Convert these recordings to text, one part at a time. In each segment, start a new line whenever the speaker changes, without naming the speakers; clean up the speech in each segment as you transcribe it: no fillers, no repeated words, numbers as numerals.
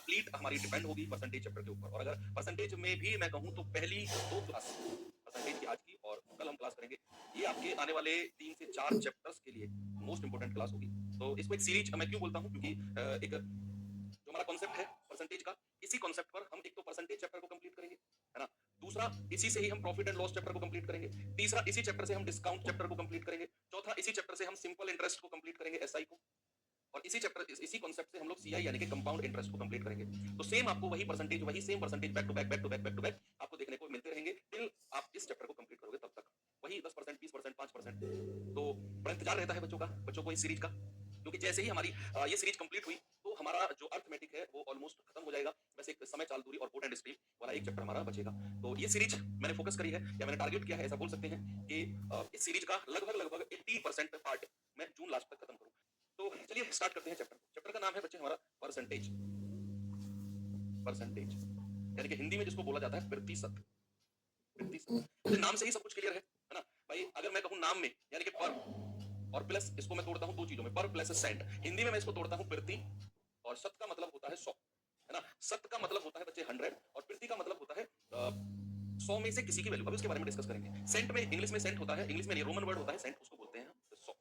Complete हमारी depend होगी percentage chapter के ऊपर। और अगर परसेंटेज में भी मैं कहूं तो पहली 2 क्लास परसेंटेज की आज की और कल हम क्लास करेंगे, ये आपके आने वाले 3 से 4 चैप्टर्स के लिए मोस्ट इंपोर्टेंट क्लास होगी। तो इसको एक सीरीज मैं क्यों बोलता हूँ, क्योंकि एक जो हमारा कॉन्सेप्ट है परसेंटेज का, इसी कॉन्सेप्ट पर हम एक तो परसेंटेज चैप्टर को कंप्लीट करेंगे, है ना। दूसरा, इसी से ही हम प्रॉफिट एंड लॉस चैप्टर को कंप्लीट करेंगे। तीसरा, इसी चैप्टर से हम डिस्काउंट चैप्टर को कंप्लीट करेंगे। चौथा, इसी चैप्टर से हम सिंपल इंटरेस्ट को कंप्लीट करेंगे, एसआई को। और इसी कॉन्सेप्ट से हम लोग सीआई यानी कि कंपाउंड इंटरेस्ट को कंप्लीट करेंगे। तो सेम आपको वही परसेंटेज, वही same percentage back to back back to back back to back आपको देखने को मिलते रहेंगे टिल आप इस चैप्टर को कंप्लीट करोगे तब तक। वही 10%, 20%, 5%। तो बड़ा इंतजार रहता है बच्चों को इस सीरीज का, क्योंकि जैसे ही हमारी ये सीरीज कंप्लीट हुई तो हमारा जो अर्थमेटिक है वो ऑलमोस्ट खत्म हो जाएगा। वैसे एक समय चाल दूरी और बोट एंड स्ट्रीम वाला एक चैप्टर हमारा बचेगा। तो ये सीरीज मैंने फोकस करी है या मैंने टारगेट किया है, ऐसा बोल सकते हैं कि इस सीरीज का लगभग 80% पार्ट मैं जून लास्ट तक खत्म करूं। तो चलिए स्टार्ट करते हैं चैप्टर को। चैप्टर का नाम है बच्चे हमारा परसेंटेज। परसेंटेज यानी कि हिंदी में जिसको बोला जाता है प्रतिशत। प्रतिशत नाम से ही सब कुछ क्लियर है ना भाई। अगर मैं कहूं नाम में यानी कि पर और प्लस, इसको मैं तोड़ता हूं 2 चीजों में, पर प्लस सेंट। हिंदी में मैं इसको तोड़ता हूं प्रति, और शत का मतलब होता है 100, है ना। शत का मतलब होता है बच्चे 100 और प्रति का मतलब होता है 100 में से किसी की वैल्यू। अभी उसके बारे में डिस्कस करेंगे। सेंट में इंग्लिश में सेंट होता है, इंग्लिश में रोमन वर्ड होता है सेंट, उसको बोलते हैं हम 100।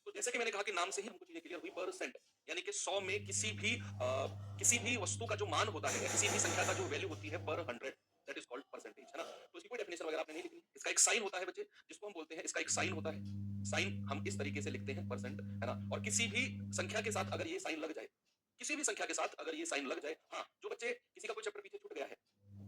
तो जैसे कि मैंने कहा कि नाम से ही हमको चीजें क्लियर हुई, परसेंट यानी कि 100 में किसी भी वस्तु का जो मान होता है, किसी भी संख्या का जो वैल्यू होती है पर 100, दैट इज कॉल्ड परसेंटेज, है ना। तो इसकी कोई डेफिनेशन वगैरह आपने नहीं लिखनी। इसका एक साइन होता है बच्चे, जिसको हम बोलते हैं, इसका एक साइन होता है। साइन हम इस तरीके से लिखते हैं परसेंट, है ना। और किसी भी संख्या के साथ अगर ये साइन लग जाए, किसी भी संख्या के साथ अगर ये साइन लग जाए, हाँ, जो बच्चे किसी का कोई चैप्टर पीछे छूट गया है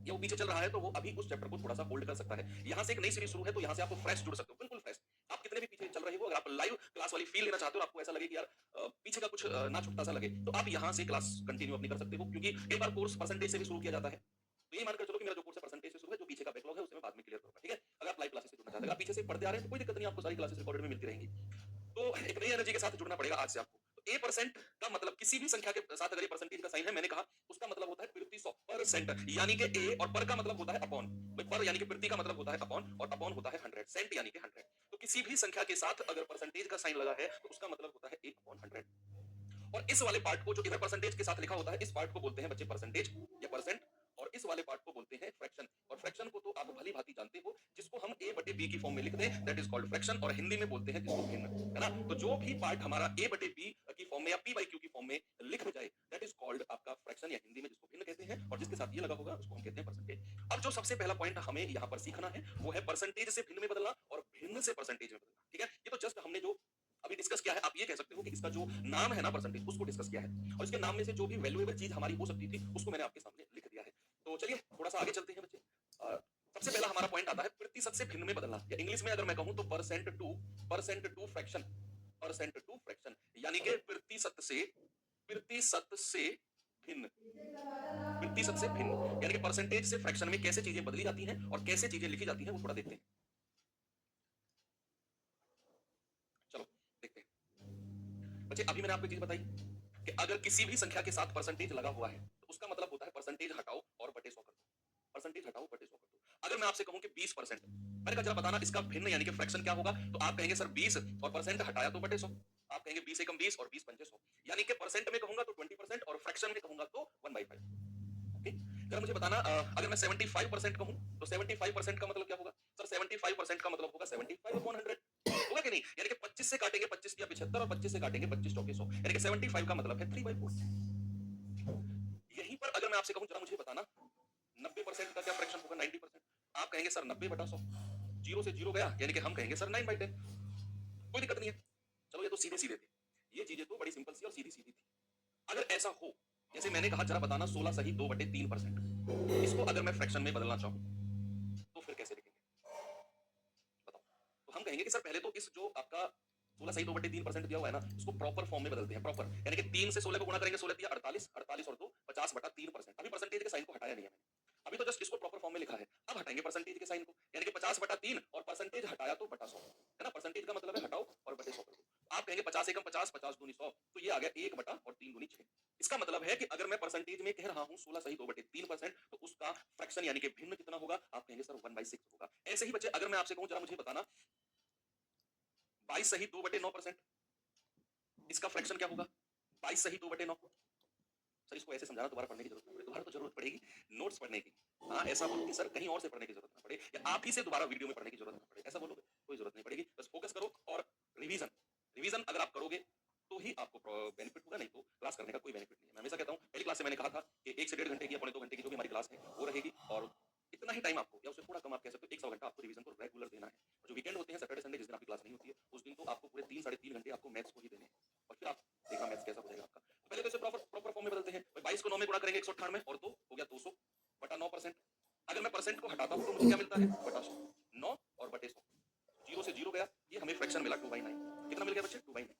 या वो पीछे चल रहा है, तो वो अभी उस चैप्टर को थोड़ा सा होल्ड कर सकता है। यहाँ से एक नई सीरीज शुरू है, तो यहाँ से आप फ्रेश जुड़ सकते हो, बिल्कुल फ्रेश। आप कितने भी पीछे चल रहे हो, अगर आप लाइव क्लास वाली फील लेना चाहते हो और आपको ऐसा लगे कि यार पीछे का कुछ ना छूटता सा लगे, तो आप यहाँ से क्लास कंटिन्यू अपनी कर सकते हो, क्योंकि कई बार कोर्स परसेंटेज से भी शुरू किया जाता है। तो ये मानकर चलो कि मेरा जो कोर्स है परसेंटेज से शुरू है, जो पीछे का बैकलॉग है उसे मैं बाद में क्लियर करूंगा, ठीक है। अगर आप लाइव क्लासेस से जुड़ना चाहते हैं, अगर पीछे से पढ़ते आ रहे हैं तो कोई दिक्कत नहीं, आपको सारी क्लासेस रिकॉर्डेड में मिलती रहेंगी। तो एक नई एनर्जी के साथ जुड़ना पड़ेगा आज से आपको। तो ए परसेंट का मतलब, किसी भी संख्या के साथ अगर ये परसेंटेज का साइन है, मैंने कहा उसका मतलब होता है प्रति 100 परसेंट, यानी कि ए, और पर का मतलब होता है अपॉन। पर यानी कि प्रति का मतलब होता है अपॉन, और अपॉन होता है 100, सेंट यानी कि 100। तो किसी भी संख्या के साथ अगर परसेंटेज का साइन लगा है तो उसका मतलब होता है 1/100। और इस वाले पार्ट को जो इधर परसेंटेज के साथ लिखा होता है, इस पार्ट को बोलते हैं बच्चे परसेंटेज या परसेंट, और इस वाले पार्ट को बोलते हैं फ्रैक्शन। और फ्रैक्शन को तो आप भली भांति जानते हो, जिसको हम a बटे b की फॉर्म में लिख दें, दैट इज कॉल्ड फ्रैक्शन, और हिंदी में बोलते हैं जिसको भिन्न, है ना। तो जो भी पार्ट हमारा a बटे b की फॉर्म में या p बाई q की फॉर्म में लिख जाए, दैट इज कॉल्ड आपका फ्रैक्शन, या हिंदी में जिसको भिन्न कहते हैं, और जिसके साथ ये लगा होगा उसको हम कहते हैं परसेंटेज। अब जो सबसे पहला पॉइंट हमें यहाँ पर सीखना है वो है परसेंटेज से भिन्न में बदलना और भिन्न से परसेंटेज में बदलना, ठीक है। ये तो जस्ट हमने जो अभी डिस्कस किया है, आप ये कह सकते हो कि इसका जो नाम है ना परसेंटेज, उसको डिस्कस किया है, और इसके नाम में से जो भी वैल्यूएबल चीज हमारी हो सकती थी उसको मैंने आपके सामने लिख दिया है। तो चलिए थोड़ा सा आगे चलते हैं बच्चे। सबसे पहला हमारा पॉइंट आता है प्रतिशत से भिन्न में बदलना, या इंग्लिश में अगर मैं कहूं तो percent to fraction. Percent to fraction यानी कि प्रतिशत से भिन्न। प्रतिशत से भिन्न यानी कि परसेंटेज से फ्रैक्शन में कैसे चीजें बदली जाती हैं और कैसे चीजें लिखी जाती हैं, वो थोड़ा देखते हैं। चलो देखते हैं बच्चे। अभी मैंने आपको एक चीज बताई कि अगर किसी भी संख्या के साथ परसेंटेज लगा हुआ है तो उसका मतलब होता है परसेंटेज हटाओ और बटे 100 कर दो। परसेंटेज हटाओ बटे 100 कर दो। अगर मैं आपसे कहूं कि 20%, मैंने कहा जरा बताना इसका भिन्न यानी कि फ्रैक्शन क्या होगा, तो आप कहेंगे सर 20 और परसेंट हटाया तो बटे 100। आप कहेंगे 20 एकम 20 और 20 पंजे 100, यानी कि परसेंट में कहूंगा तो 20% और फ्रैक्शन में कहूंगा तो 1/5। ओके, जरा मुझे बताना, अगर मैं 75% कहूं तो 75% का मतलब क्या होगा सर? 75% का मतलब होगा 75/100, होगा कि नहीं? यानी कि 25 से काटेंगे 25 या 75, और 25 से काटेंगे 25 चौके 100, यानी कि 75 का मतलब है 3/4। यहीं पर अगर मैं आपसे कहूं जरा मुझे बताना 90% का क्या फ्रैक्शन होगा? 90%। आप कहेंगे सर 90/100, जीरो से जीरो गया, यानी कि हम कहेंगे सर 9/10। कोई दिक्कत नहीं है, चलो ये तो सीधे सीधे थे, ये चीजें तो बड़ी सिंपल सी और सीधी सीधी थी। अगर ऐसा हो, जैसे मैंने कहा जरा बताना 16 सही 2/3%, इसको अगर मैं फ्रैक्शन में बदलना चाहूं तो फिर कैसे लिखेंगे बताओ? तो हम कहेंगे कि सर पहले तो इस जो आपका 16 सही 2/3% दिया हुआ है ना, इसको प्रॉपर फॉर्म में बदलते हैं। प्रॉपर यानी कि 3 से 16 को गुणा करेंगे, 16 दिया 48, 48 और 2 50/3%। अभी परसेंटेज के साइन को हटाया नहीं है मैंने, अभी तो जस्ट इसको प्रॉपर फॉर्म में लिखा है। अब हटाएंगे परसेंटेज के साइन को, यानी कि 50/3 और परसेंटेज हटाया तो बटा 100, है ना। परसेंटेज का मतलब है हटाओ और बटे 100 कर दो। आप कहेंगे 50 एकम 50, 50 दूनी 100, तो ये आ गया 1 बटा और 3 दूनी 6। इसका मतलब है कि अगर मैं परसेंटेज में कह रहा हूं 16 सही 2/3%, तो उसका फ्रैक्शन यानी कि भिन्न कितना होगा? आप कहेंगे सर 1/6 होगा। ऐसे ही बच्चे अगर मैं आपसे कहूं जरा मुझे बताना 22 सही 2/9%, इसका फ्रैक्शन क्या होगा? 22 सही 2/9। सर इसको ऐसे समझाना, दोबारा पढ़ने की जरूरत ना पड़े। दोबारा तो जरूरत पड़ेगी नोट्स पढ़ने की। हाँ, ऐसा बोलो कि सर कहीं और से पढ़ने की जरूरत ना पड़े, या आप ही से दोबारा वीडियो में पढ़ने की जरूरत ना पड़े, ऐसा बोलोगे कोई जरूरत नहीं पड़ेगी। बस फोकस करो और रिवीजन, रिवीजन अगर आप करोगे तो ही आपको बेनिफिट होगा, नहीं तो क्लास करने का कोई बेनिफिट नहीं है। मैं हमेशा कहता हूँ, पहली क्लास से मैंने कहा था कि 1 से 1.5 घंटे की या पौने 2 घंटे की जो भी हमारी क्लास है वो रहेगी, और इतना ही टाइम आपको, या उससे थोड़ा कम आप कह सकते हो, 1 सवा घंटा आपको रिवीजन को रेगुलर देना है। और जो वीकेंड होते हैं, सैटरडे संडे, जिस दिन आपकी क्लास नहीं होती है, उस दिन तो आपको पूरे 3 साढ़े 3 घंटे आपको मैथ्स को ही देने हैं, और फिर आप देखना मैथ्स कैसा हो जाएगा आपका। तो पहले तो इसे प्रॉपर प्रॉपर फॉर्म में बदलते हैं। 22 को 9 में गुणा करेंगे 198 और 2 हो गया 200 बटा 9%। अगर मैं परसेंट को हटाता हूं तो मुझे क्या मिलता है, बटा 100। 9 और बटे 100, जीरो से जीरो गया, ये हमें फ्रैक्शन मिला 2/9। कितना मिल गया बच्चे, 2/9।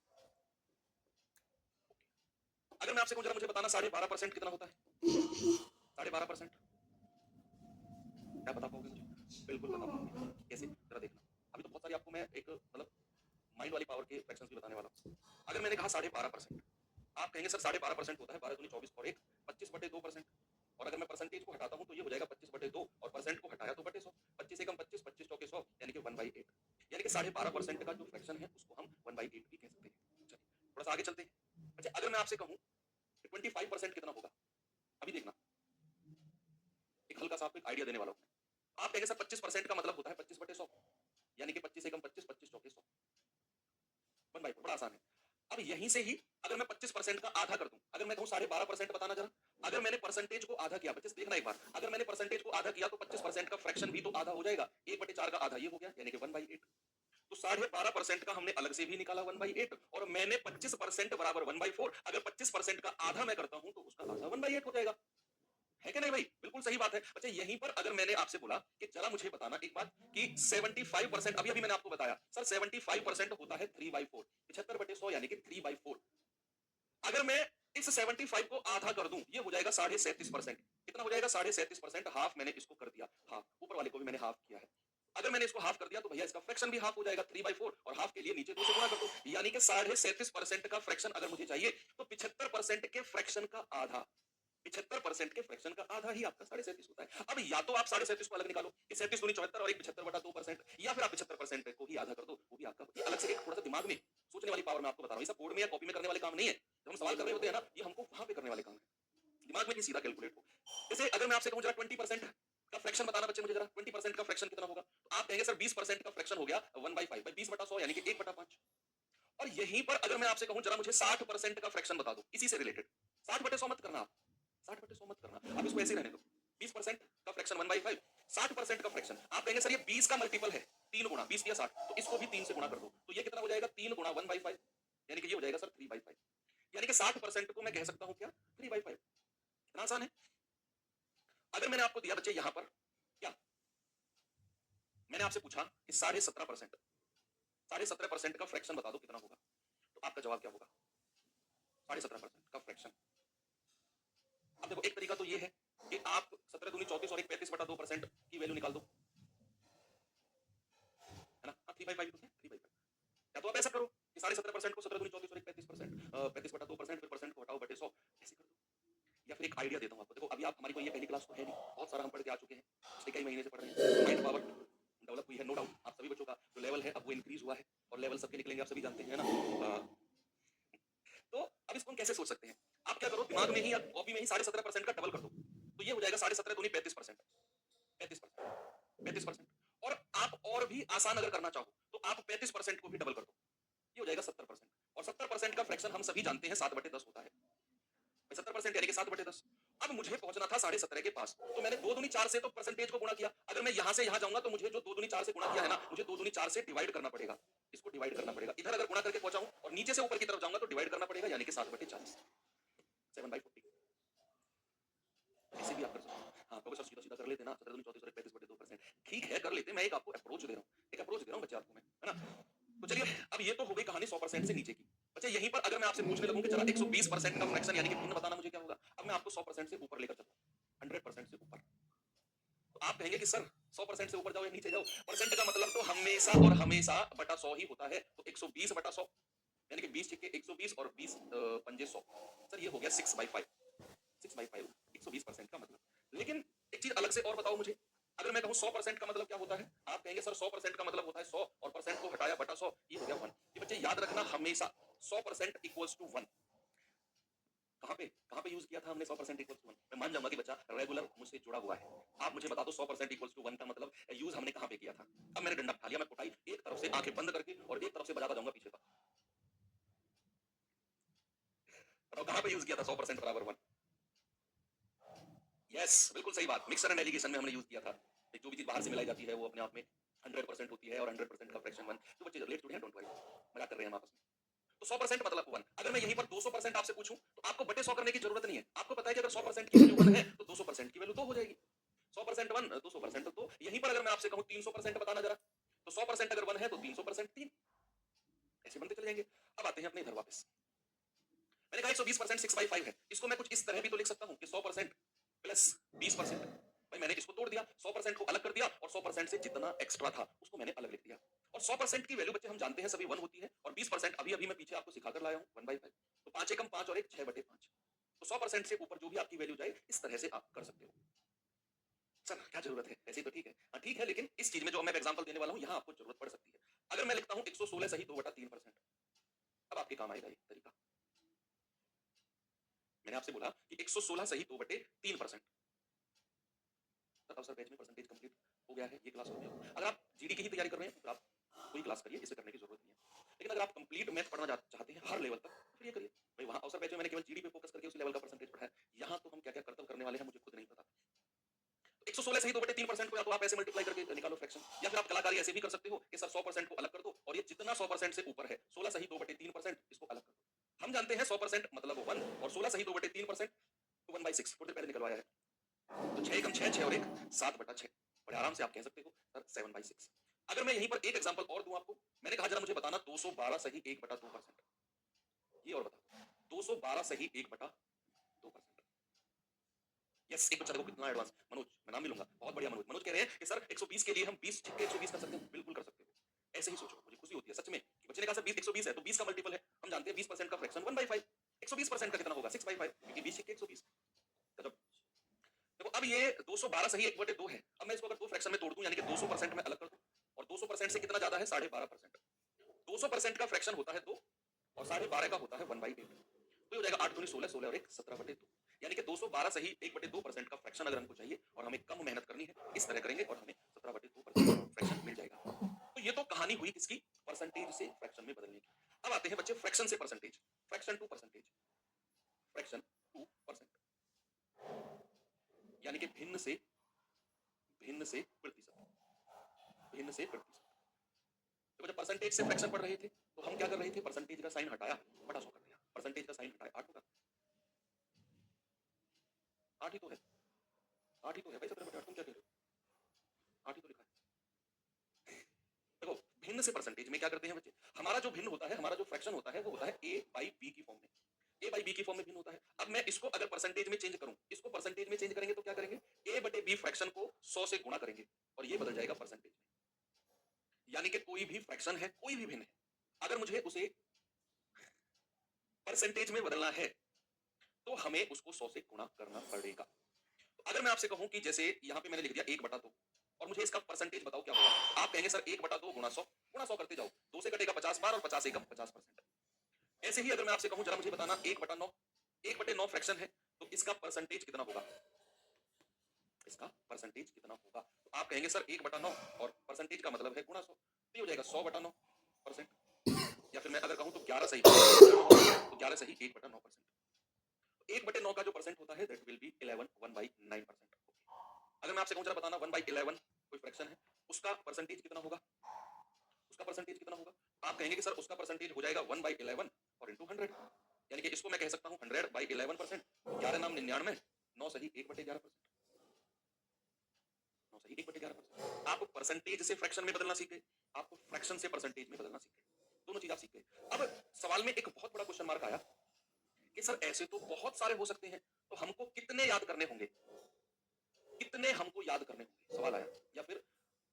अगर मैं आपसे कहूं जरा मुझे बताना 12.5% कितना होता है, 12.5%, क्या बता पाओगे मुझे? बिल्कुल बता पाओगे, कैसे, जरा देखना। अभी तो बहुत सारी आपको मैं एक मतलब माइंड वाली पावर के फ्रैक्शंस भी बताने वाला हूं। अगर मैंने कहा 12.5%, आप कहेंगे सर 12.5% होता है 12 दूनी 24 और 1 25/2%। और अगर मैं परसेंटेज को हटाता हूं तो ये हो जाएगा 25/2, और परसेंट को हटाया तो बटे 100। 25 एकम 25, 25 चौके 100, यानी कि 1/8। यानी कि 12.5% का जो फ्रैक्शन है उसको हम 1/8 भी कह सकते हैं। चलिए थोड़ा सा आगे चलते हैं। अच्छा, अगर मैं आपसे कहूं कि 25% कितना होगा, अभी देखना, एक हल्का सा आपको एक आइडिया देने वाला हूं। आप कहेंगे सर 25% का मतलब होता है 25/100, यानी कि 25 एकम 25, 25 चौके 100, 1/4। बड़ा आसान है। अब यहीं से ही अगर मैं 25% का आधा कर दूं, अगर मैं कहूं 12.5% बताना जरा, अगर मैंने परसेंटेज को आधा किया, बच्चे देखना एक बार, अगर मैंने परसेंटेज को आधा किया तो 25% का फ्रैक्शन भी तो आधा हो जाएगा। 1/4 का आधा ये हो गया, यानी कि 1/8। तो 12.5% का हमने अलग से भी निकाला 1/8, और मैंने 25% बराबर 1/4, अगर 25% का आधा मैं करता हूं तो उसका आधा 1/8 हो जाएगा। है कि नहीं भाई, बिल्कुल सही बात है। अच्छा, यहीं पर अगर मैंने आपसे बोला कि जरा मुझे बताना एक बात कि 75%, अभी अभी मैंने आपको बताया सर 75% होता है 3/4, 75/100 यानी कि 3/4। अगर मैं इस 75 को आधा कर दूं, ये हो जाएगा 37.5%। कितना हो जाएगा, 37.5%। हाफ मैंने इसको कर दिया, हाफ ऊपर वाले को भी मैंने हाफ किया है। अगर मैंने इसको हाफ कर दिया तो भैया इसका फ्रैक्शन भी हाफ हो जाएगा, 3/4, और हाफ के लिए नीचे 2 से गुणा कर दो, यानी कि 37.5% का फ्रैक्शन अगर मुझे चाहिए तो 75% के फ्रैक्शन का आधा, 75% के फ्रैक्शन का आधा ही आपका 37.5 होता है। अब या तो आप 37.5 को अलग निकालो कि 37 दूनी 74 और एक 75/2%, या फिर आप 75% को ही आधा कर दो, वो भी आपका। ये अलग से एक थोड़ा सा दिमाग में सोचने वाली पावर मैं आपको बता रहा हूँ। ये सब बोर्ड में या कॉपी में करने वाले काम नहीं है। जब हम सवाल कर रहे होते हैं ना, ये हमको वहां पे करने वाले काम है, दिमाग में नहीं सीधा कैलकुलेट हो। जैसे अगर मैं आपसे कहूं जरा 20% का फ्रैक्शन बताना बच्चे मुझे जरा, 20% का फ्रैक्शन कितना होगा, तो आप कहेंगे सर 20% का फ्रैक्शन हो गया 1/5, भाई 20/100 यानी कि 1/5। और यहीं पर अगर मैं आपसे कहूं जरा मुझे 60% का फ्रैक्शन बता दो, इसी से रिलेटेड, 60/100 मत करना आप, 60/100 मत करना आप, इसको ऐसे ही रहने दो। 20% का फ्रैक्शन 1/5, 60% का फ्रैक्शन, आप कहेंगे सर ये 20 का मल्टीपल है, 3 गुना 20 या 60, तो इसको भी 3 से गुणा कर दो, तो ये कितना हो जाएगा, 3 गुना 1/5, यानी कि ये हो जाएगा सर 3/5। यानी कि 60% को मैं कह सकता हूं क्या, 3/5। इतना आसान है। अगर मैंने आपको दिया बच्चे यहां पर क्या, मैंने आपसे पूछा कि 17.5%, 17.5% का फ्रैक्शन बता दो कितना होगा, तो आपका जवाब क्या होगा, 17.5% का फ्रैक्शन। अब देखो एक तरीका तो ये है कि आप 17 दूनी 34 और एक 35/2% की वैल्यू निकाल दो, है ना, 3/5 तो है 3/5। या तो आप ऐसा करो कि 17.5% को 17 दूनी 34 और एक 35%, 35/2%, फिर परसेंट को हटाओ बटे 100, ऐसे कर दो। या फिर एक आइडिया देता हूं आपको, देखो अभी आप हमारी कोई ये पहली क्लास तो है नहीं, बहुत सारा हम पढ़ के आ चुके हैं, पिछले कई महीने से पढ़ रहे हैं, माइंड पावर डेवलप हुई है, नो डाउट। आप सभी बच्चों का जो लेवल है अब वो इंक्रीज हुआ है, और लेवल सबके निकलेंगे आप सभी जानते हैं ना। तो अब इसको हम कैसे सोच सकते हैं, आप क्या करो, दिमाग में ही या कॉपी में ही 17.5% का डबल कर दो, तो ये हो जाएगा 17.5 दूनी 35%, 35%, 35%। और आप और भी आसान अगर करना चाहो तो आप 35% को भी डबल कर दो, ये हो जाएगा 70%। और 70% का फ्रैक्शन हम सभी जानते हैं 7/10 होता है, 70% यानी कि 7/10। अब मुझे पहुंचना था 17.5 के पास, तो मैंने 2 दूनी 4 से तो परसेंटेज को गुणा किया। अगर मैं यहां से यहां जाऊंगा तो मुझे जो 2 दूनी 4 से गुणा किया है ना, मुझे 2 दूनी 4 से डिवाइड करना पड़ेगा, इसको डिवाइड करना पड़ेगा। इधर अगर गुणा करके पहुंचाऊं और नीचे से ऊपर की तरफ जाऊंगा तो डिवाइड करना पड़ेगा, यानी कि 7/40, 7/40। ऐसे भी आप कर सकते हो। हाँ, प्रोफेसर सीधा सीधा कर लेते ना, 17 दूनी 34 और 35/2%, ठीक है कर लेते, मैं एक आपको अप्रोच दे रहा हूँ, एक अप्रोच दे रहा हूँ बच्चे आपको मैं, है ना। तो चलिए अब ये तो हो गई कहानी 100% से नीचे की। अच्छा, यहीं पर अगर मैं आपसे पूछने लगूं कि चला 120% का फ्रैक्शन यानी कि भिन्न बताना, मुझे क्या होगा। अब मैं आपको 100% से ऊपर लेकर चलता हूं, 100% से ऊपर। तो आप कहेंगे कि सर 100% से ऊपर जाओ या नीचे जाओ, परसेंट का मतलब तो हमेशा और हमेशा बटा 100 ही होता है, तो 120/100 यानी कि 20 के 120 और 20 पंजे 100, सर ये हो गया 6/5, 6/5 120% का मतलब। लेकिन एक चीज अलग से और बताओ मुझे, अगर मैं कहूं 100% का मतलब क्या होता है, आप कहेंगे सर 100% का मतलब होता है 100 और परसेंट को हटाया बटा 100, ये हो गया 1। ये बच्चे याद रखना हमेशा 100% इक्वल्स टू 1। कहाँ पे यूज किया था हमने 100% इक्वल्स टू 1? मैं मान जाऊंगा कि बच्चा रेगुलर मुझसे जुड़ा हुआ है। आप मुझे बता दो 100% इक्वल्स टू 1 का मतलब यूज हमने कहाँ पे किया था? अब मैंने डंडा उठा लिया, मैं कुटाई एक तरफ से आंखें बंद करके और एक तरफ से बजाता जाऊंगा पीछे तक। बताओ कहाँ पे यूज किया था 100% बराबर 1? यस, बिल्कुल सही बात, मिक्सर एंड एलिगेशन में हमने यूज किया था। जो भी चीज बाहर से मिलाई जाती है वो अपने आप में 100% होती है और 100% का फ्रैक्शन 1। तो बच्चे रिलेट जुड़े हैं, डोंट वरी, मजाक कर रहे हैं हम आपस में। तो 100% मतलब 1। अगर मैं यहीं पर 200% आपसे पूछूं तो आपको बटे 100 करने की जरूरत नहीं है। आपको पता है कि अगर 100% की वैल्यू 1 है तो 200% की वैल्यू 2 हो जाएगी। 100% 1, 200% 2। यहीं पर अगर मैं आपसे कहूं 300% बताना जरा, तो 100% अगर 1 है तो 300% 3। ऐसे बनते चले जाएंगे। अब आते हैं अपने इधर वापस। मैंने कहा 120% 6/5 है, इसको मैं कुछ इस तरह भी तो लिख सकता हूं कि 100% प्लस 20%। भाई मैंने इसको तोड़ दिया, 100% को अलग कर दिया और 100% से जितना एक्स्ट्रा था उसको मैंने अलग लिख दिया। और 100% की वैल्यू बच्चे हम जानते हैं सभी 1 होती है और 20% अभी अभी मैं पीछे आपको सिखाकर लाया हूं 1/5। तो 5 एकम 5 और 1 6/5। तो 100% से ऊपर जो भी आपकी वैल्यू जाए इस तरह से आप कर सकते हो। सर क्या जरूरत है, ऐसे ही तो ठीक है। हाँ ठीक है, लेकिन इस चीज में जो मैं एग्जांपल देने वाला हूं यहां आपको जरूरत पड़ सकती है। अगर मैं लिखता हूं 116 सही 2/3%, अब आपके काम आएगा ये तरीका। मैंने आपसे बोला कि 116 सही 2/3%। सर बैच में परसेंटेज कंप्लीट हो गया है, ये क्लास हो गया। अगर आप जीडी की ही तैयारी कर रहे हैं तो आप कोई क्लास करिए, इसे करने की जरूरत नहीं है। लेकिन अगर आप कंप्लीट मैथ पढ़ना चाहते हैं हर लेवल तक तो फिर ये करिए। भाई वहां अवसर बैच में मैंने केवल जीडी पे फोकस करके उसी लेवल का परसेंटेज पढ़ा है, यहाँ तो हम क्या क्या करतब करने वाले हैं मुझे खुद नहीं पता। 116 सही 2/3% को या तो आप ऐसे मल्टीप्लाई करके निकालो फ्रैक्शन, या फिर आप कलाकारी ऐसे भी कर सकते हो कि सर 100% को अलग कर दो और ये जितना 100% से ऊपर है 16 सही 2/3% इसको अलग कर दो। हम जानते हैं 100% मतलब 1 और 16 सही 2/3% तो 1/6 थोड़ी देर पहले निकलवाया है। तो 6 एकम 6 6 और 1 7/6। बड़े आराम से आप कह सकते हो सर 7/6। अगर मैं यहीं पर एक एग्जांपल और दूं आपको, मैंने कहा जरा मुझे बताना 212 सही 1/2%। ये और बता 212 सही 1/2%। यस, एक बच्चा देखो कितना एडवांस, मनोज, मैं नाम भी लूंगा, बहुत बढ़िया मनोज। मनोज कह रहे हैं कि सर 120 के लिए हम 20 छिक्के 120 कर सकते हैं। बिल्कुल कर सकते हो, ऐसे ही सोचो, मुझे खुशी होती है सच में कि बच्चे ने कहा सर 20 120 है तो 20 का मल्टीपल है। हम जानते हैं 20% का फ्रैक्शन 1/5, 120% का कितना होगा 6/5, क्योंकि 20 छिक्के 120। गजब। देखो अब ये 212 सही 1/2 है। अब मैं इसको अगर दो फ्रैक्शन में तोड़ दूं यानी कि 200% में अलग कर दूं और 200% से कितना ज्यादा है 12.5%। 200% का फ्रैक्शन होता है 2 और 12.5 का होता है 1/8। तो हो जाएगा 8 दूनी 16, 16 और 1 17/2। यानी कि 212 सही 1/2% का फ्रैक्शन अगर हमको चाहिए और हमें कम मेहनत करनी है इस तरह करेंगे और हमें 17/2% फ्रैक्शन मिल जाएगा। तो ये तो कहानी हुई किसकी, परसेंटेज से फ्रैक्शन में बदलने की। अब आते हैं बच्चे फ्रैक्शन से percentage, fraction to percentage, fraction to percent, यानी कि भिन्न से प्रतिशत, भिन्न से प्रतिशत। तो जब परसेंटेज से फ्रैक्शन पढ़ रहे थे तो हम क्या कर रहे थे, परसेंटेज का साइन हटाया बटा 100 कर दिया, परसेंटेज का साइन हटाया 8 होगा, 8 ही तो है, 8 ही तो है भाई, 17/8 तुम क्या कह रहे हो, 8 ही तो लिखा है। देखो भिन्न से परसेंटेज में क्या करते हैं बच्चे, हमारा जो भिन्न होता है, हमारा जो फ्रैक्शन होता है वो होता है a by b की फॉर्म में, a by b की फॉर्म में भिन्न होता है। अब मैं इसको अगर परसेंटेज में चेंज करूं, इसको परसेंटेज में चेंज करेंगे तो क्या करेंगे, a बटे b फ्रैक्शन को 100 से गुणा करेंगे और ये बदल जाएगा परसेंटेज में। यानी कि कोई भी फ्रैक्शन है, कोई भी भिन्न है, अगर मुझे उसे परसेंटेज में बदलना है तो हमें उसको 100 से गुणा करना पड़ेगा। तो अगर मैं आपसे कहूं कि जैसे यहाँ पे मैंने लिख दिया 1/2 और मुझे इसका परसेंटेज बताओ क्या होगा, आप कहेंगे सर 1/2 गुणा 100 करते जाओ, 2 से कटेगा 50 बार और 50 एकम 50%। ऐसे ही अगर मैं आपसे कहूं जरा मुझे बताना 1/9, 1/9 फ्रैक्शन है तो इसका परसेंटेज कितना होगा, इसका परसेंटेज कितना होगा, तो आप कहेंगे सर 1/9 और परसेंटेज का मतलब है गुणा 100, तो ये हो जाएगा 100/9%। या फिर मैं अगर कहूं तो 11 सही तो 11 सही 1/9%। 1/9 का जो परसेंट होता है दैट विल बी 11 1/9%। अगर मैं आपसे कहूं जरा बताना 1/11 कोई फ्रैक्शन है, उसका परसेंटेज कितना होगा, उसका परसेंटेज कितना होगा, आप कहेंगे कि सर उसका परसेंटेज हो जाएगा 1/11 और इंटू 100, यानी कि इसको मैं कह सकता हूं 100/11%, 11 नाम 99, 9 सही 1/11%, 9 सही 1/11%। आप परसेंटेज से फ्रैक्शन में बदलना सीख गए, आप फ्रैक्शन से परसेंटेज में बदलना सीख गए, दोनों चीज आप सीख गए। अब सवाल में एक बहुत बड़ा क्वेश्चन मार्क आया कि सर ऐसे तो बहुत सारे हो सकते हैं, तो हमको कितने याद करने होंगे, कितने हमको याद करने होंगे, सवाल आया। या फिर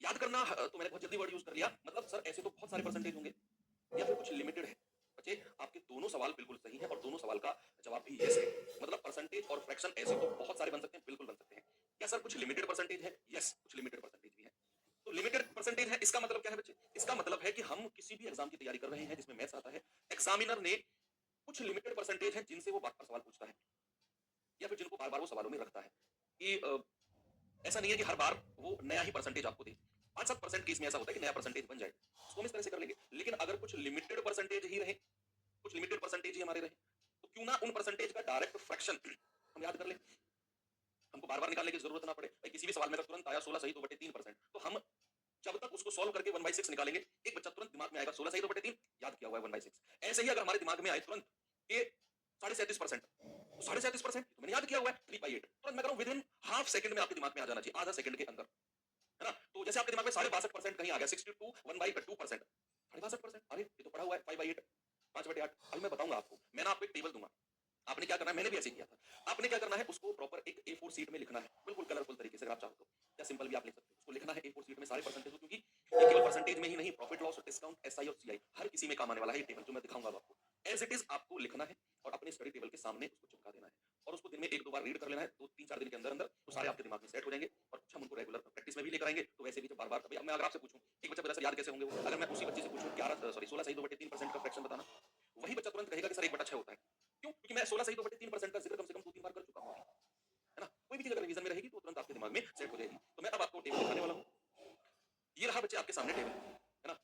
याद करना तो मैंने बहुत जल्दी वर्ड यूज कर लिया, मतलब सर ऐसे तो बहुत सारे परसेंटेज होंगे या फिर कुछ लिमिटेड है। बच्चे आपके दोनों सवाल बिल्कुल सही हैं और दोनों सवाल का जवाब भी यस है। मतलब परसेंटेज और फ्रैक्शन ऐसे तो बहुत सारे बन सकते हैं, बिल्कुल बन सकते हैं। क्या सर कुछ लिमिटेड परसेंटेज है, यस कुछ लिमिटेड परसेंटेज भी है। तो लिमिटेड परसेंटेज है इसका मतलब क्या है बच्चे, इसका मतलब है कि हम किसी भी एग्जाम की तैयारी कर रहे हैं जिसमें मैथ्स आता है, एग्जामिनर ने कुछ लिमिटेड परसेंटेज है जिनसे वो बार बार सवाल पूछता है या फिर जिनको बार बार वो सवालों में रखता है कि ऐसा नहीं है कि हर बार वो नया ही परसेंटेज आपको दे। 5-7% केस में ऐसा होता है कि नया परसेंटेज बन जाए, उसको हम इस तरह से कर लेंगे। लेकिन अगर कुछ लिमिटेड परसेंटेज ही रहे, कुछ लिमिटेड परसेंटेज ही हमारे रहे, तो क्यों ना उन परसेंटेज का डायरेक्ट फ्रैक्शन हम याद कर लें। हमको बार बार निकालने की जरूरत ना पड़े। भाई किसी भी सवाल में अगर तुरंत आया 16 सही 2/3%, तो हम जब तक उसको सॉल्व करके 1/6 निकालेंगे, एक बच्चा तुरंत दिमाग में आएगा 16 सही 2/3 याद किया हुआ है 1/6। ऐसे ही अगर हमारे दिमाग में आए तुरंत ये 37.5%, तो 37% तो मैंने याद किया हुआ है 3/8, तुरंत मैं करूं विद इन हाफ सेकंड में आपके दिमाग में आ जाना चाहिए, आधा सेकंड के अंदर, है ना? तो जैसे आपके दिमाग में 62% कहीं आ गया, 62 1/2%, 62%, अरे ये तो पढ़ा हुआ है 5/8, 5/8। अभी मैं बताऊंगा आपको, मैं ना आपको एक टेबल दूंगा, आपने क्या करना है, मैंने भी ऐसे ही किया था। आपने क्या करना है, उसको प्रॉपर एक A4 शीट में लिखना है, बिल्कुल कलरफुल तरीके से अगर आप चाहो तो, या सिंपल भी आप लिख सकते हो। उसको लिखना है A4 शीट में सारे परसेंटेज, क्योंकि ये केवल परसेंटेज में ही नहीं, प्रॉफिट लॉस डिस्काउंट एसआई और सीआई हर किसी में काम आने वाला है ये टेबल, जो मैं दिखाऊंगा अब आपको। एज इट इज आपको लिखना है और अपने स्टडी टेबल के सामने उसको चिपका देना है और उसको दिन में 1-2 बार रीड कर लेना है, 2-3-4 दिन के अंदर अंदर तो सारे आपके दिमाग में सेट हो जाएंगे। और कुछ हम उनको रेगुलर प्रैक्टिस में भी लेकर आएंगे, तो वैसे भी जब बार बार कभी मैं अगर आपसे पूछूं, एक बच्चा बोला सर याद कैसे होंगे वो, अगर मैं उसी बच्चे से पूछूं 16 सही 2/3% का फ्रैक्शन बताना, वही बच्चा तुरंत कहेगा कि सर 1/6 होता है। क्यों? क्योंकि मैं 16 सही 2/3% का जिक्र कम से कम 2-3 बार कर चुका हूं, है ना? कोई भी चीज अगर रिवीजन में रहेगी तो तुरंत आपके दिमाग में सेट हो जाएगी। तो मैं अब आपको टेबल दिखाने वाला हूँ। ये रहा बच्चे आपके सामने टेबल, है ना?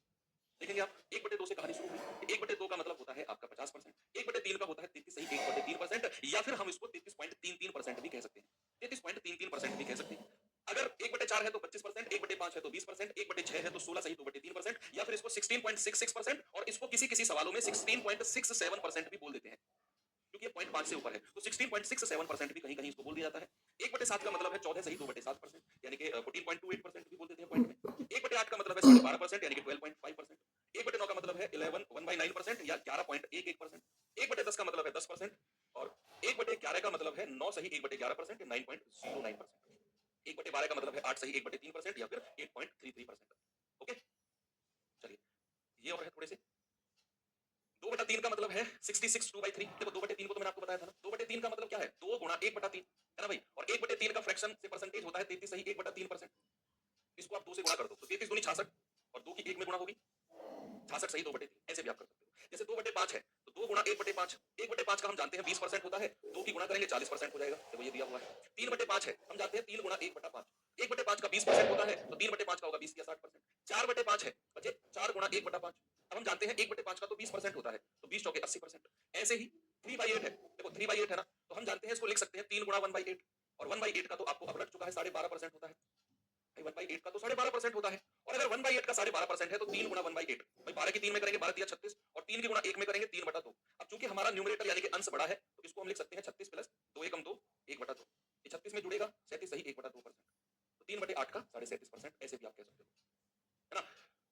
देखेंगे आप 1/2 से कहानी शुरू हुई। 1/2 का मतलब होता है आपका 50%, 1/3 का होता है 33 सही 1/3%, या फिर हम इसको 33.33% भी कह सकते हैं, 33.33% भी कह सकते हैं। अगर 1/4 है तो 25%, 1/5 है तो 20%, 1/6 है तो 16 सही 2/3%, या फिर इसको 16.66% और इसको किसी किसी सवालों में 16.67% भी बोल देते हैं, क्योंकि ये 0.5 से ऊपर है, तो 16.67% भी कहीं कहीं इसको बोल दिया जाता है। 1/7 का मतलब है 14 सही 2/7%, यानी कि 14.28% भी बोल देते हैं पॉइंट में। 1/8 का मतलब है 12.5%, यानी कि 12.5%। 1/9 का मतलब है 1/9% या 11.11%। 1/10 का मतलब है 10%, और 1/11 का मतलब है 9 सही 1/11% या 9.09%। 1/12 का मतलब है 8 सही 1/3% या फिर 8.33%। ओके, चलिए ये और है थोड़े से। 2/3 का मतलब है 66 2/3। देखो 2/3 को तो मैंने आपको बताया था ना, 2/3 का मतलब क्या है, 2 गुणा 1/3, है ना भाई? और 1/3 का फ्रैक्शन से परसेंटेज होता है 33 सही 1/3%। इसको आप 2 से गुणा कर दो तो 33 दूनी 66, और 2 की 1 में गुणा होगी 66 सही 2/3, ऐसे भी आप कर सकते हो। जैसे 2/5 है तो 2 गुणा 1/5, 1/5 का हम जानते हैं 20% होता है, 2 की गुणा करेंगे 40% हो जाएगा, देखो ये दिया हुआ है। 3/5 है, हम जानते हैं 3 गुणा 1/5, 1/5 का 20% होता है तो 3/5 का होगा 20 या 60%। 4/5 है बच्चे, 4 गुणा 1/5, अब हम जानते हैं 1/5 का तो 20% होता है, तो 20 चौके 80%। ऐसे ही 3/8 है, देखो 3/8 है ना, तो हम जानते हैं इसको लिख सकते हैं 3 गुणा 1/8, और 1/8 का तो आपको अब रट चुका है 12.5% होता है। भाई 1/8 का तो 12.5% होता है, और अगर 1/8 का 12.5% है तो 3 गुणा 1/8, भाई 12 की 3 में करेंगे 12 तिया 36, और 3 की गुणा 1 में करेंगे 3/2। अब चूंकि हमारा न्यूमरेटर यानी कि अंश बड़ा है, तो इसको हम लिख सकते हैं 36 प्लस 2 एकम 2 1/2। ये 36 में जुड़ेगा 37 सही 1/2%, तो 3/8 का 37%, ऐसे भी आप कह सकते हो, है ना?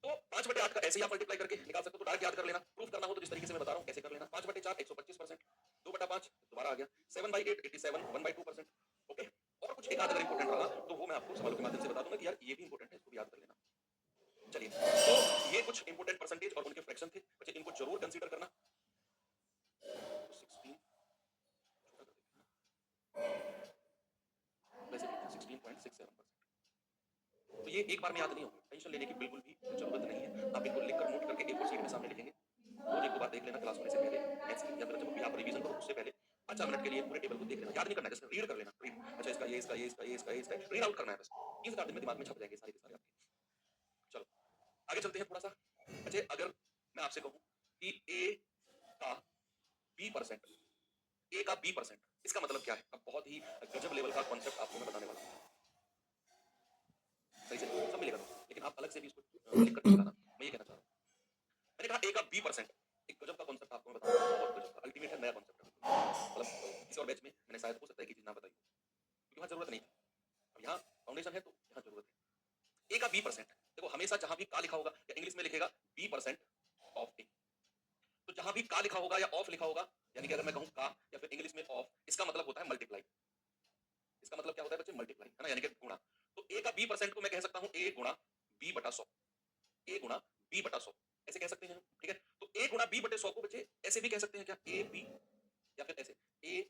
तो 5/8 का ऐसे ही आप मल्टीप्लाई करके निकाल सकते हो, तो डायरेक्ट याद कर लेना। प्रूफ करना हो तो जिस तरीके से मैं बता रहा हूं ऐसे कर लेना। 5/4 125%, 2/5 दोबारा आ गया, 7/8 87 1/2%। ओके, और कुछ एक आध अगर इंपॉर्टेंट रहा तो वो मैं आपको सवालों के माध्यम से बता दूंगा कि यार ये भी इंपॉर्टेंट है, इसको भी याद कर लेना। चलिए, तो ये कुछ इंपॉर्टेंट परसेंटेज और उनके फ्रैक्शन थे, बच्चे इनको जरूर कंसीडर करना। तो 16 छोटा कर देते हैं, वैसे भी 16.67%। तो ये एक बार में याद नहीं होगा, टेंशन लेने की बिल्कुल भी जरूरत नहीं है। आप इनको लिखकर नोट करके A4 शीट में सामने लिखेंगे, रोज 1-2 बार देख लेना क्लास होने से पहले, मैथ्स की, या फिर जब भी आप रिवीजन करो उससे पहले 5-4 मिनट के लिए पूरे टेबल को देख लेना, याद नहीं करना है, जस्ट रीड कर लेना, रीड, अच्छा इसका ये, इसका ये, इसका ये, इसका ये, इसका रीड आउट करना है बस। 3 से 4 दिन में दिमाग में छप जाएंगे सारे के सारे आपके। चलो आगे चलते हैं थोड़ा सा। अच्छा, अगर मैं आपसे कहूं कि ए का बी परसेंट, ए का बी परसेंट, इसका मतलब क्या है? अब बहुत ही गजब लेवल का कॉन्सेप्ट आपको मैं बताने वाला हूं, सही से सब मिलेगा दोस्तों, लेकिन आप अलग से भी इसको लिख करके बताना। मैं ये कहना चाह रहा हूँ, मैंने कहा ए का बी परसेंट, एक गजब का कॉन्सेप्ट आपको मैं बताऊंगा, बहुत गजब का, अल्टीमेट है, नया कॉन्सेप्ट है, मतलब किसी और बैच में मैंने शायद हो सकता है कि चीज ना बताई हो, क्योंकि वहां जरूरत नहीं थी। अब यहाँ फाउंडेशन है तो यहाँ जरूरत है। ए का बी परसेंट, देखो हमेशा जहां भी का लिखा होगा या इंग्लिश में लिखेगा बी परसेंट ऑफ ए, तो जहां भी का लिखा होगा या ऑफ लिखा होगा, यानी कि अगर मैं कहूं का या फिर इंग्लिश में ऑफ, इसका मतलब होता है मल्टीप्लाई। इसका मतलब क्या होता है बच्चे? मल्टीप्लाई, है ना, यानी कि गुणा। तो ए का बी परसेंट को मैं कह सकता हूं ए गुणा बी बटा 100, ए गुणा बी बटा 100, ऐसे कह सकते हैं, ठीक है? तो ए गुणा बी बटे 100 को बच्चे ऐसे भी कह सकते हैं क्या? ए बी, या फिर ऐसे ए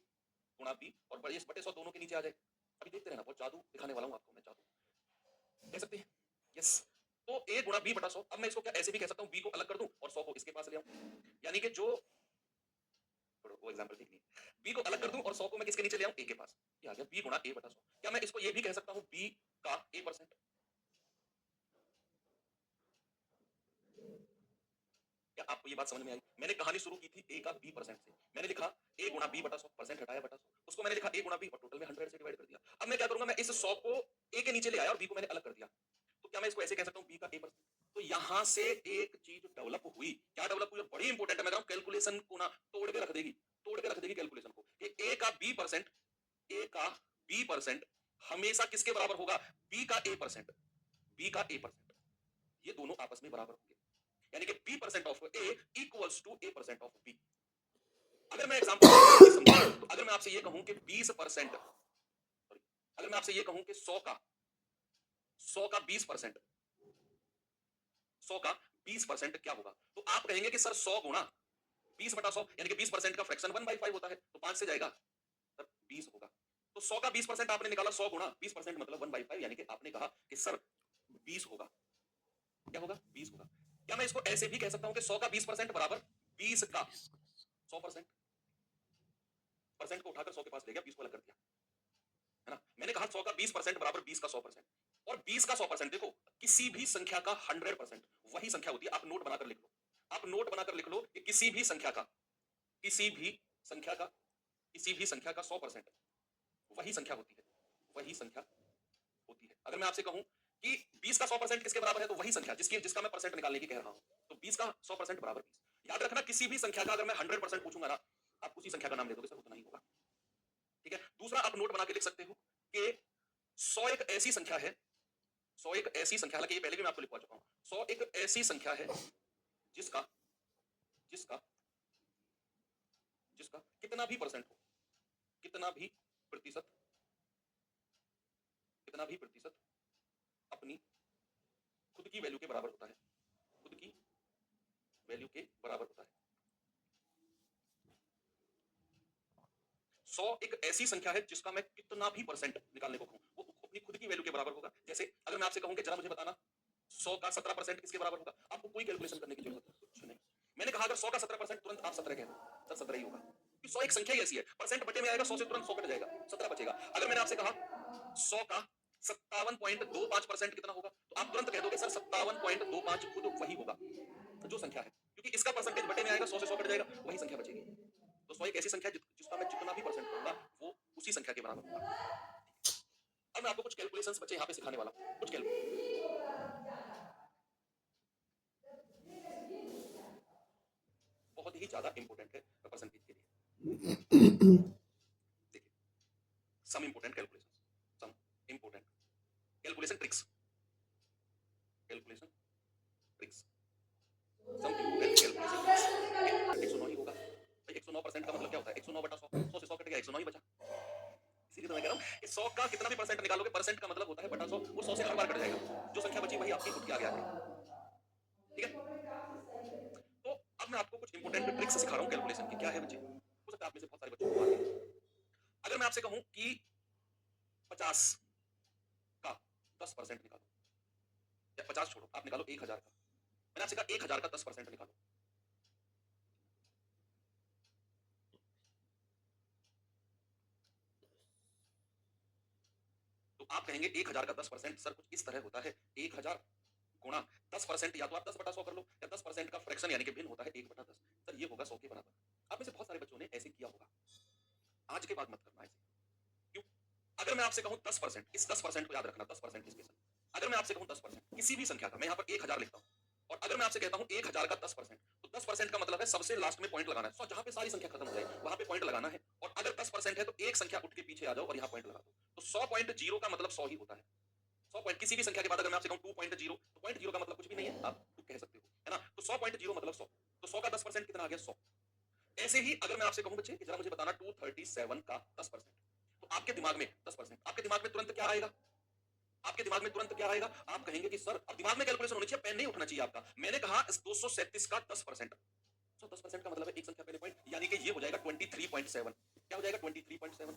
गुणा बी और बड़े बटे 100 दोनों के नीचे आ जाए। अभी देखते रहना, बहुत जादू दिखाने वाला हूं आपको मैं, जादू कह सकते हैं, यस। तो ए गुणा बी बटा 100, अब मैं इसको क्या ऐसे भी कह सकता हूं, बी को अलग कर दूं और 100 को इसके पास ले आऊं, यानी कि जो छोड़ो, वो एग्जांपल ठीक नहीं है। बी को अलग कर दूं और 100 को मैं किसके नीचे ले आऊं, ए के पास। ये आ गया बी गुणा ए बटा 100। क्या मैं इसको ये भी कह सकता हूं बी का a%? क्या आपको ये बात समझ में आई? मैंने कहानी शुरू की थी ए का b% से। मैंने लिखा a गुणा b बटा 100, परसेंट हटाया बटा 100, उसको मैंने लिखा a गुणा b और टोटल में 100 से डिवाइड कर दिया। अब मैं क्या करूंगा, मैं इस 100 को a के नीचे ले आया और b को मैंने अलग कर दिया। तो क्या मैं इसको ऐसे कह सकता हूं b का a%? तो यहां से एक चीज डेवलप हुई। क्या डेवलप हुई? बड़ी इंपॉर्टेंट है, मैं कह रहा हूं कैलकुलेशन को ना तोड़ के रख देगी, तोड़ के रख देगी कैलकुलेशन को, कि a का b%, a का b% हमेशा किसके बराबर होगा, b का a%, b का a%। ये दोनों आपस में बराबर होंगे, यानी कि b% of a equals to a% of b। अगर मैं एग्जांपल तो अगर मैं आपसे ये कहूं कि 20%, सॉरी, अगर मैं आपसे ये कहूं कि 100 का 20%, 100 का 20% क्या होगा, तो आप कहेंगे कि सर 100 गुणा 20 बटा 100, यानी कि 20% का फ्रैक्शन 1/5 होता है, तो 5 से जाएगा, सर 20 होगा। तो 100 का 20% आपने निकाला, 100 गुणा 20% मतलब 1/5, यानी कि आपने कहा कि सर 20 होगा। क्या होगा? 20 होगा। क्या मैं इसको ऐसे भी कह सकता हूं कि 100 का 20% बराबर 20 का 100%? परसेंट को उठाकर 100 के पास ले गया, 20 को अलग कर दिया, है ना। मैंने कहा 100 का 20% बराबर 20 का 100%, और 20 का 100%, देखो किसी भी संख्या का 100% वही संख्या होती है। आप नोट बनाकर लिख लो, आप नोट बनाकर लिख लो कि किसी भी संख्या का, किसी भी संख्या का, किसी भी संख्या का 100% वही संख्या होती है, वही संख्या होती है। अगर मैं आपसे कहूं कि 20 का 100% किसके बराबर है, तो वही संख्या जिसका मैं परसेंट निकालने की कह रहा हूं, तो 20 का 100% बराबर 20। याद रखना, किसी भी संख्या का अगर मैं 100% पूछूंगा ना, आप उसी संख्या का नाम ले दोगे, सर उतना ही होगा। ठीक है। दूसरा, आप नोट बना के लिख सकते हो कि 100 एक ऐसी संख्या है, 100 एक ऐसी संख्या, हालांकि ये पहले भी मैं आपको लिखवा चुका हूं, 100 एक ऐसी संख्या है जिसका जिसका जिसका कितना भी परसेंट हो, कितना भी प्रतिशत, कितना भी प्रतिशत अपनी खुद की वैल्यू के बराबर होता है, खुद की वैल्यू के बराबर होता है। 100 एक ऐसी संख्या है जिसका मैं कितना भी परसेंट निकालने को कहूं, वो अपनी खुद की वैल्यू के बराबर होगा। जैसे अगर मैं आपसे कहूं कि जरा मुझे बताना 100 का 17% किसके बराबर होगा, आपको कोई कैलकुलेशन करने की जरूरत कुछ नहीं। मैंने कहा अगर 100 का 17%, तुरंत आप 17 कह दो, सर 17 ही होगा, क्योंकि 100 एक संख्या ही ऐसी है, परसेंट बटे में आएगा 100 से, तुरंत 100 कट जाएगा, 17 बचेगा। अगर मैंने आपसे कहा 100 का 57.25% कितना होगा, तो आप तुरंत कह दोगे सर 57.25 खुद वही होगा जो संख्या है, क्योंकि इसका परसेंटेज बटे में आएगा, 100 से 100 कट जाएगा, वही संख्या बचेगी। तो 100 एक ऐसी संख्या जिसका मैं जितना भी परसेंट कहूंगा वो उसी संख्या के बराबर होगा। अब मैं आपको कुछ कैलकुलेशंस बच्चे यहाँ पे सिखाने वाला हूँ, कुछ बहुत ही ज्यादा इंपॉर्टेंट है परसेंटेज के लिए। देखिए, some important calculations, some important calculation tricks, calculation tricks, some important calculation tricks. 109 ही होगा भाई, 109% का मतलब क्या होता है, 109 बटा 100, 100 से 100 कट गया, 109 ही बचा। इसीलिए तो मैं कह रहा हूँ 100 का कितना भी परसेंट निकालोगे, परसेंट का मतलब होता है बटा 100, वो 100 से हर बार कट जाएगा, जो संख्या बची वही आपकी खुद की आगे आ जाएगी। ठीक है। तो अब मैं आपको कुछ इंपॉर्टेंट ट्रिक्स सिखा रहा हूँ कैलकुलेशन की। क्या है बच्चे, हो सकता है आप में से बहुत सारे बच्चों को आती है। अगर मैं आपसे कहूं कि 50 का 10% निकालो, या 50 छोड़ो, आप निकालो 1000 का, मैंने आपसे कहा 1000 का 10% निकालो, तो आप कहेंगे 1000 का 10% सर कुछ इस तरह होता है, 1000 गुणा 10%, या तो आप 10 बटा 100 कर लो, या 10% का फ्रैक्शन यानी कि भिन्न होता है 1 बटा 10, सर ये होगा 100 के बराबर। आप में से बहुत सारे बच्चों ने ऐसे किया होगा, आज के बाद मत करना ऐसे। क्यों? अगर मैं आपसे कहूं 10%, इस 10% को याद रखना, 10% किसके साथ, अगर मैं आपसे कहूं 10% किसी भी संख्या का, मैं यहां पर 1000 लिखता हूं, और अगर मैं आपसे कहता हूं 1000 का 10%, तो 10% का मतलब है सबसे लास्ट में पॉइंट लगाना है, जहां पे सारी संख्या खत्म हो जाए वहां पे पॉइंट लगाना है, और अगर 10% है तो एक संख्या उठ के पीछे आ जाओ और यहां पॉइंट लगा दो, तो 100.0 का मतलब 100 ही होता है। 100 पॉइंट किसी भी संख्या के बाद अगर मैं आपसे कहूं 2.0, तो पॉइंट 0 का मतलब कुछ भी नहीं है, आप कह सकते हो, है ना। तो 100.0 मतलब 100, तो 100 का 10% कितना आ गया, 100। ऐसे ही अगर मैं आपसे कहूं बच्चे जरा मुझे बताना 237 का 10%, तो आपके दिमाग में 10%, आपके दिमाग में तुरंत क्या आएगा, आपके दिमाग में तुरंत क्या आएगा, आप कहेंगे कि सर अब दिमाग में कैलकुलेशन होनी चाहिए, पेन नहीं उठना चाहिए आपका। मैंने कहा 237 का 10%, तो 10% का मतलब है एक संख्या पहले पॉइंट, यानी कि ये हो जाएगा 23.7। क्या हो जाएगा, 23.7।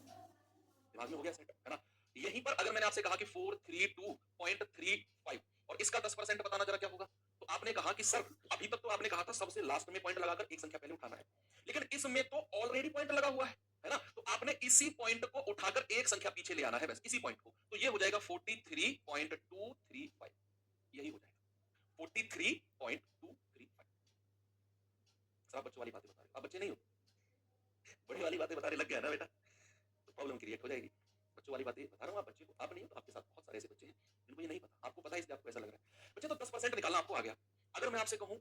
दिमाग में हो गया सेट, है ना। यहीं पर अगर मैंने आपसे कहा कि 432.35 और इसका 10% बताना जरा क्या होगा, तो आपने कहा कि सर अभी तक तो आपने कहा था सबसे लास्ट में पॉइंट लगाकर एक संख्या पहले उठाना है, लेकिन इसमें तो ऑलरेडी पॉइंट लगा हुआ है ना? तो आपने इसी पॉइंट को उठाकर एक संख्या पीछे ले आना है बस, इसी पॉइंट को। तो ये हो जाएगा 43.235, यही हो जाएगा 43.235। सर आप बच्चों वाली बातें बता रहे हो, आप बच्चे नहीं हो, बड़े वाली बातें बताने लग गया ना बेटा, तो प्रॉब्लम क्रिएट हो जाएगी। बच्चों वाली बातें बता रहा हूँ, आप बच्चे को, आप नहीं हो तो आपके साथ बहुत सारे ऐसे बच्चे हैं जिनको ये नहीं पता, आपको पता है इसलिए आपको ऐसा लग रहा है। बच्चे तो 10% निकालना आपको आ गया। अगर मैं आपसे कहूं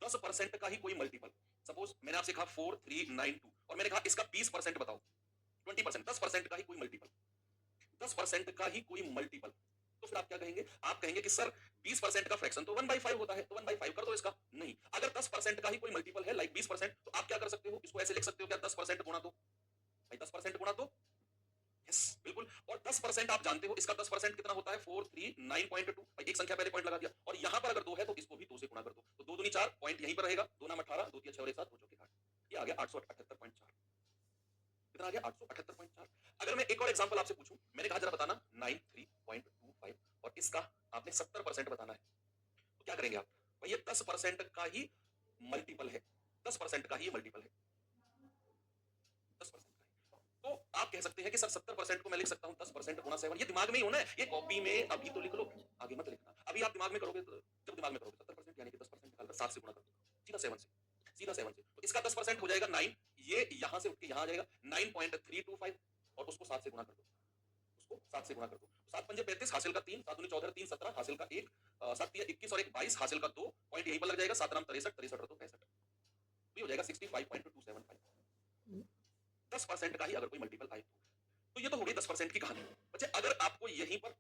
10% का ही कोई मल्टीपल, सपोज मैंने आपसे कहा 4392 और मैंने कहा इसका 20% बताओ, 20%, 10% का ही कोई मल्टीपल, 10% का ही कोई मल्टीपल, तो फिर आप क्या कहेंगे? आप कहेंगे कि सर 20% का फ्रैक्शन तो 1/5 होता है, तो 1/5 कर दो इसका। नहीं, अगर 10% का ही कोई मल्टीपल है लाइक 20%, तो आप क्या कर सकते हो? इसको ऐसे लिख सकते हो क्या? 10% गुणा दो भाई, 10% गुणा दो, यस बिल्कुल। और 10% आप जानते हो इसका 10% कितना होता है? 439.2, भाई एक संख्या पहले पॉइंट लगा दिया। और यहां पर अगर 2 है तो इसको भी 2 से गुणा कर दो, तो 2 दूनी 4, पॉइंट यहीं पर रहेगा, 2 नाम 18, 2 6 और 1 7, 2 चौके 8, ये आ गया 878.4। कितना आ गया? 878.4। अगर मैं एक और एग्जांपल आपसे पूछूं, मैंने कहा जरा बताना 93.25 और इसका आपने 70% बताना है, तो क्या करेंगे आप? भाई ये 10% का ही मल्टीपल है, 10% का ही मल्टीपल है, 10% का ही। तो आप कह सकते हैं कि सर 70% को मैं लिख सकता हूं 10% गुणा 7, ये दिमाग में ही होना है, ये कॉपी में अभी तो लिख लो, आगे मत लिखना। अभी आप दिमाग में करोगे तो, जब दिमाग में करोगे 70% यानी कि 10% निकालकर 7 से गुणा कर दो, सीधा 7 से, सीधा 7 से। तो इसका 10% हो जाएगा 9, ये यहां से उठ के यहां आ जाएगा 9.325 और उसको 7 से गुणा कर दो, उसको 7 से गुणा कर दो। 7 पंजे 35, हासिल का 3, 7 दूनी 14, 3 17, हासिल का 1, 7 तिया 21 और 1 22, हासिल का 2, पॉइंट यहीं पर लग जाएगा, 7 नाम 63, 63 और 2 65, तो ये हो जाएगा 65.275। 10% का ही अगर कोई मल्टीपल आए तो ये तो हो गई 10% की कहानी। बच्चे अगर आपको यहीं पर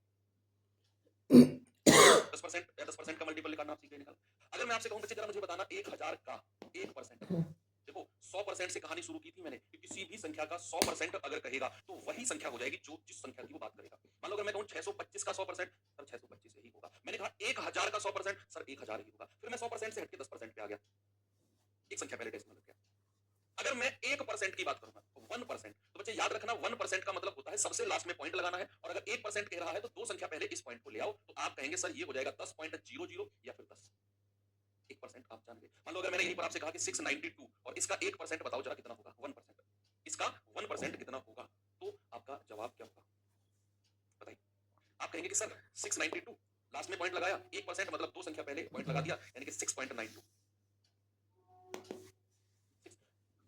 10% या 10% का मल्टीपल निकालना आप सीख गए, निकाल। अगर मैं आपसे कहूं बच्चे जरा मुझे बताना 1000 का 1%, देखो 100% से कहानी शुरू की थी मैंने कि किसी भी संख्या का 100% अगर कहेगा तो वही संख्या हो जाएगी जो जिस संख्या की वो बात करेगा। मान लो अगर मैं कहूं 625 का 100%, सर 625 ही होगा। मैंने कहा 1000 का 100%, सर 1000 ही होगा। फिर मैं 100% से हटके 10% पे आ गया, एक संख्या पहले डेसिमल लग गया। अगर मैं 1% की बात करूंगा तो 1%, तो बच्चे याद रखना 1% का मतलब होता है सबसे लास्ट में पॉइंट लगाना है, और अगर 1% कह रहा है तो दो संख्या पहले इस पॉइंट को ले आओ, तो आप कहेंगे सर ये हो जाएगा 10.00 या फिर 10। 1% आप जान गए। मान लो अगर मैंने यहीं पर आपसे कहा कि 692 और इसका 1% बताओ जरा कितना होगा? 1%, इसका 1% कितना होगा? तो आपका जवाब क्या होगा बताइए? आप कहेंगे कि सर 692 लास्ट में पॉइंट लगाया, 1% मतलब दो संख्या पहले पॉइंट लगा दिया, यानी कि 6.92।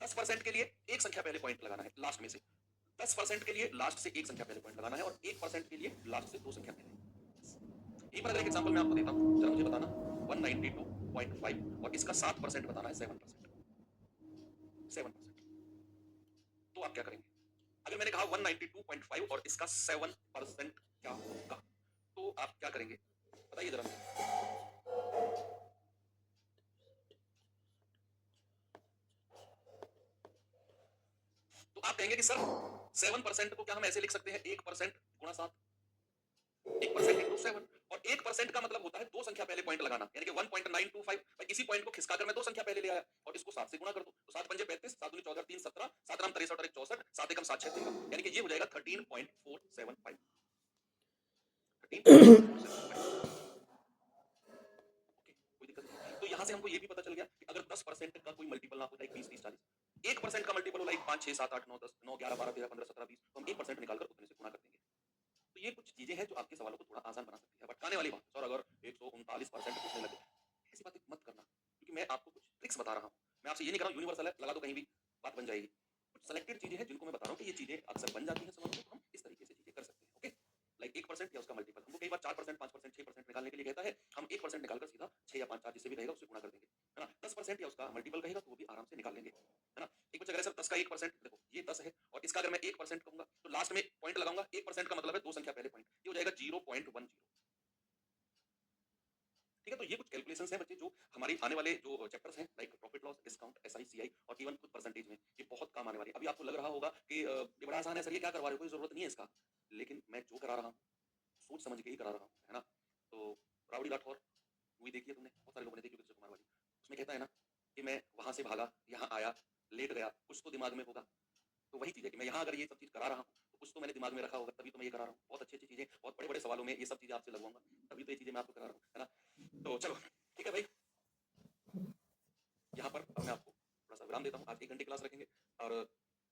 10% के लिए एक संख्या पहले पॉइंट लगाना है लास्ट में से, 10% के लिए लास्ट से एक संख्या पहले पॉइंट लगाना है, और 1% के लिए लास्ट से दो संख्या पहले। यहीं पर अगर एक एग्जांपल मैं आपको देता हूं, जरा मुझे बताना 192.5 और इसका 7% बताना है 7%, 7%, तो आप क्या करेंगे? अगर मैंने कहा 192.5 और इसका 7% क्या होगा, तो आप क्या करेंगे बताइए जरा मुझे। तो आप कहेंगे कि सर 7% को क्या हम ऐसे लिख सकते हैं 1% गुणा 7, 1% इंटू 7, और 1% का मतलब होता है दो संख्या पहले पॉइंट लगाना, यानी कि 1.925, इसी पॉइंट को खिसकाकर मैं दो संख्या पहले ले आया और इसको 7 से गुणा कर दो, तो 7 पंजे 35, 7 दूनी 14, 3 17, 7 नाम 63 और 1 64, 7 एकम 7 6 13, यानी कि ये हो जाएगा 13.475, 13.475। ओके, कोई दिक्कत नहीं। तो यहां से हमको ये भी पता चल गया कि अगर 10% का कोई मल्टीपल ना हो लाइक 20 30 40, 1% का मल्टीपल हो लाइक 5 6 7 8 9 10 9 11 12 13 15 17 20, तो हम 1% निकालकर उतने से गुणा कर देंगे। तो ये कुछ चीजें हैं जो आपके सवालों को थोड़ा आसान बना सकती है। भटकाने वाली बात, सर अगर 139% पूछने लगे, ऐसी बातें मत करना, क्योंकि मैं आपको कुछ ट्रिक्स बता रहा हूँ। मैं आपसे ये नहीं कर रहा हूँ यूनिवर्सल है लगा दो कहीं भी बात बन जाएगी। कुछ सेलेक्टेड चीजें हैं जिनको मैं बता रहा हूँ कि ये चीजें अक्सर बन जाती हैं सवालों में, तो हम इस तरीके से चीजें कर सकते हैं। ओके, लाइक 1% या उसका मल्टीपल, हमको कई बार 4% 5% 6% निकालने के लिए कहता है, हम 1% निकालकर सीधा 6 या 5 4 जिससे भी रहेगा उससे गुणा कर देंगे, है ना। 10% या उसका मल्टीपल कहेगा तो वो भी आराम से निकाल लेंगे, है ना। एक बच्चा कह रहा है सर 10 का 1%, देखो ये 10 है और इसका अगर मैं 1% कहूंगा तो लास्ट में पॉइंट लगाऊंगा, 1% का मतलब है दो संख्या पहले पॉइंट, ये हो जाएगा 0.10। ठीक है, तो ये कुछ कैलकुलेशंस हैं बच्चे जो हमारी आने वाले जो चैप्टर्स हैं like profit loss, discount, SI, CI और इवन खुद परसेंटेज में ये बहुत काम आने वाली है। अभी आपको लग रहा होगा कि ये बड़ा आसान है सर, ये क्या करवा रहे हो, कोई जरूरत नहीं है इसका, लेकिन मैं जो करा रहा हूँ सोच समझ के ही करा रहा हूँ, है ना। तो राउडी राठौर मूवी देखी है तुमने, बहुत सारे लोगों ने देखी होगी, अक्षय कुमार वाली, उसमें कहता है ना कि मैं वहां से भागा, यहाँ आया, लेट गया, कुछ तो दिमाग में होगा। तो वही चीज है कि मैं यहाँ अगर ये सब चीज करा रहा हूँ तो कुछ तो मैंने दिमाग में रखा होगा, तभी तो मैं ये करा रहा हूँ। बहुत अच्छी अच्छी चीजें, बहुत बड़े बड़े सवालों में ये सब चीजें आपसे लगवाऊंगा, तभी तो ये चीजें मैं आपको करा रहा हूँ, है ना। तो चलो ठीक है भाई, यहाँ पर अब मैं आपको थोड़ा सा विराम देता हूँ। आज 1 घंटे क्लास रखेंगे और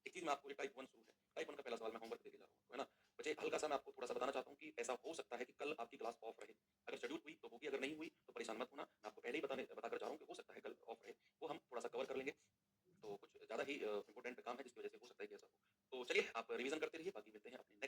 एक चीज़ मैं आपको, ये टाइप 1 शुरू है। टाइप 1 का पहला सवाल मैं होमवर्क देके जा रहा हूँ, है ना? बच्चे, हल्का-सा मैं आपको थोड़ा-सा बताना चाहता हूँ कि ऐसा हो सकता है कि कल आपकी क्लास ऑफ रहे। अगर शेड्यूल हुई तो होगी, अगर नहीं हुई तो परेशान मत होना। मैं आपको पहले ही बताकर जा रहा हूँ कि हो सकता है कल ऑफ रहे। वो हम थोड़ा-सा कवर कर लेंगे। तो कुछ ज़्यादा ही इम्पोर्टेंट काम है जिसकी वजह से हो सकता है कि ऐसा हो। तो चलिए, आप रिवीज़न करते रहिए, बाकी मिलते हैं अपने नेक्स्ट